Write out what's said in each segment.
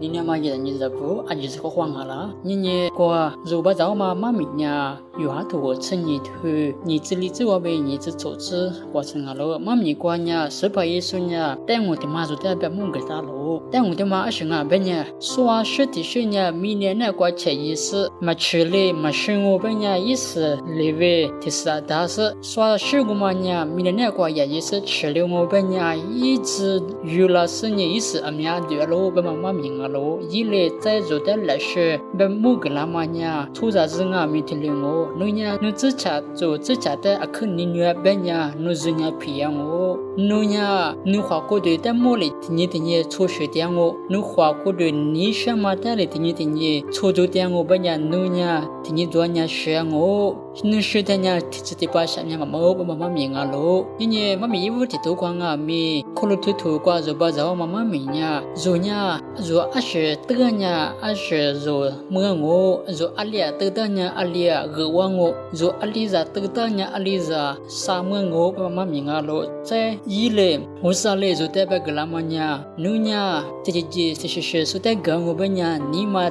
你娘嘛也你这不，啊就是个黄啊啦。你过如把早嘛妈咪呀，有哈土趁你去，你这里这我被你这组织过程啊咯，妈咪过呀，18岁孙呀，但我的妈就在别梦给他咯，但我的妈是啊别呢，说实的是呢，明年那过节意思，嘛去嘞嘛生活别呢意思，里为第四大事，说实个嘛呢，明年那过也意思去了我别呢，一直娱乐是呢意思，俺们呀对咯，别妈咪啊咯，一来在做的来是别梦给他嘛呢，出啥子啊没听了我，侬呢侬自家做自家的啊可你女别呢，侬是呢皮呀我，侬呢侬花过的在莫里听出学的我，侬花过的你什么的里听出做的我别呢，侬呢听做呢学我。侬说的呢，自己把下面个毛把妈妈咪啊咯，你妈咪衣服的都光啊咪，可能头挂着把着妈妈咪呢，如阿是得呢，阿是如么我，如阿里得呢阿里个我，如阿里在得呢阿里在啥么我把妈妈咪啊咯，在一类我啥类就代表个啦么呢，侬呢，这是说的个我本呢，你妈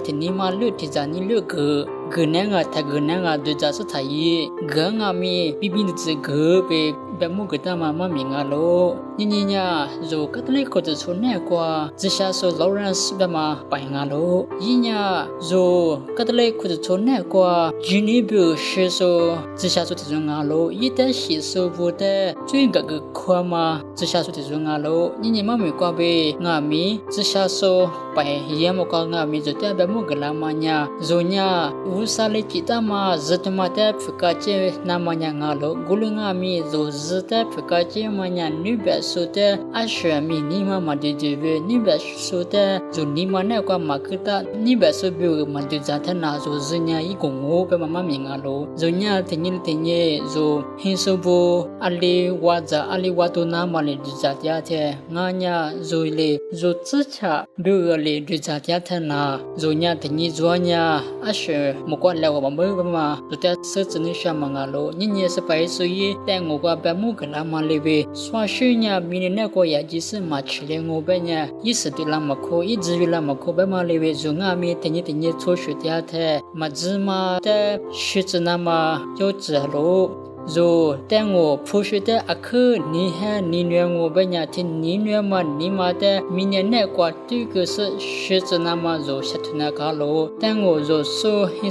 六的在你六个。个人啊，他个人啊，对家是他也，个啊咪，比的这个被木个他妈妈明啊咯，你呀，如个的那个就出那个，只下说老人是的嘛，白啊咯，呀，如个的那个就出那个，今年表示说，只下说这种啊咯，一旦是说不得，最个快嘛，只下说这种啊咯，你妈咪过呗，啊咪，只下说白也么个啊咪就代表木个啦嘛呀，如呀。Usale kita ma zitmata fikache namanya ngalo gulunga mi zo zita fikache manya niba sote ashami nima madijebe niba sote zo nima na kwa makita niba sobe madijata na zo zinya igongo pe mama mi ngalo zo nya tinye zo hinsobo ali wato na male dijatya the nganya zo le zo tsicha be le dijatya the na zo nya tinye zo nya ashe một quan leo mà mới mà tụi ta sẽ chỉ nên xem mà ngả lỗ nhưng sẽ phải suy nghĩ tại ngủ qua bé mua cái làm mà lấy về xóa suy nhà mình nên có giá trị sự mà chỉ lấy ngủ bé nhà ý sự thì làm mà khó ý chỉ làm mà khó bé mà lấy về dùng ngả mi thì như thôi sự tiếc thế mà chỉ mà ta suy chỉ làm mà cho chỉ lỗ rồiแต่ง我ผู้学的阿克你还你女我被人听你女嘛你嘛的明年那个这个是学着那么就下头那个咯แต่我就说黑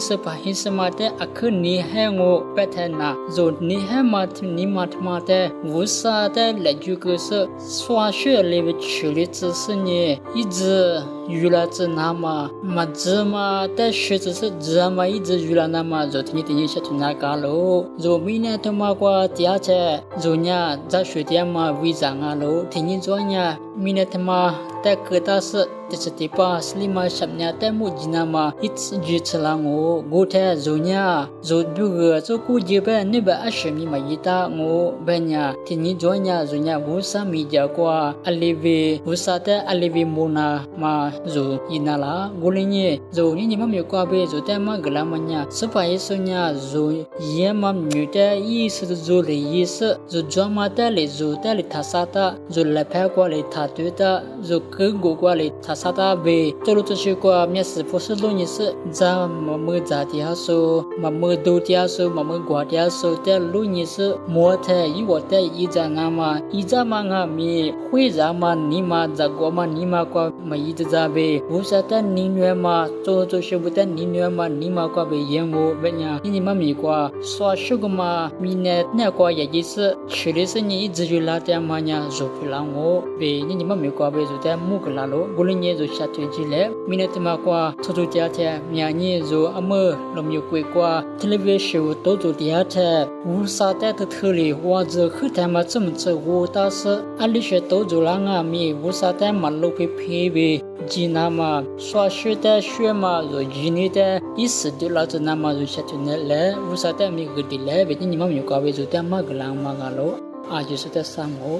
色嘛的阿克你还我被他拿就你还嘛你嘛的无啥的来这个是刷学里边处理知识呢一直娱乐着那么嘛只嘛的学着是只嘛一直娱乐那么就听下头那个咯就明年他妈过第二天，昨年在学店嘛违章啊喽，听你昨年明年他妈在各大市。这地方是嘛什么的目的呢嘛？一直支持了我太昨年做这个做估计呗，你别20米嘛一打我别呢，听你昨年无啥米家过，阿里维无啥的阿里维莫那嘛做一那啦，我哩呢做你嘛没过呗，做的嘛个啦嘛呢，18岁呢做也嘛女的意思做的意思，做专门的嘞做的嘞他啥的，做来拍过嘞他对的，做各个过嘞他。啥的呗，走路出去过，面试不是容易是，咱么咋的说，么都的说，么瓜的说的容易是，莫太一我的一张啊嘛，一张嘛啊咪，会张嘛你嘛咋过嘛你嘛过嘛一直咋呗，不是的你女嘛，做学不的你女嘛你嘛过呗厌恶呗呀，你嘛咪过，说这个嘛，明年那个也就是，去的是你一直就拉点嘛呀，做不了我呗，你嘛咪过呗，就在木个拉喽，无论你。rồi sát thuê chỉ lẽ mình đã mà qua thu thu tiền thế nhà như rồi âm mơ làm nhiều quay qua television tổ chức tiền thế vô sa thế từ thứ li hoa giờ khứ thế mà chấm chở vô ta sợ anh đi sẽ tổ chức lang à mi vô sa thế mà lâu phê về chỉ na mà xóa sửa thế sửa mà rồi chỉ ní thế ý sự điều là cho na mà rồi sát thuê lẽ vô sa thế mi cái đi lẽ về nhưng mà nhiều qua về rồi thế mà cái lang mà ngalo à chỉ sự thế sang ngô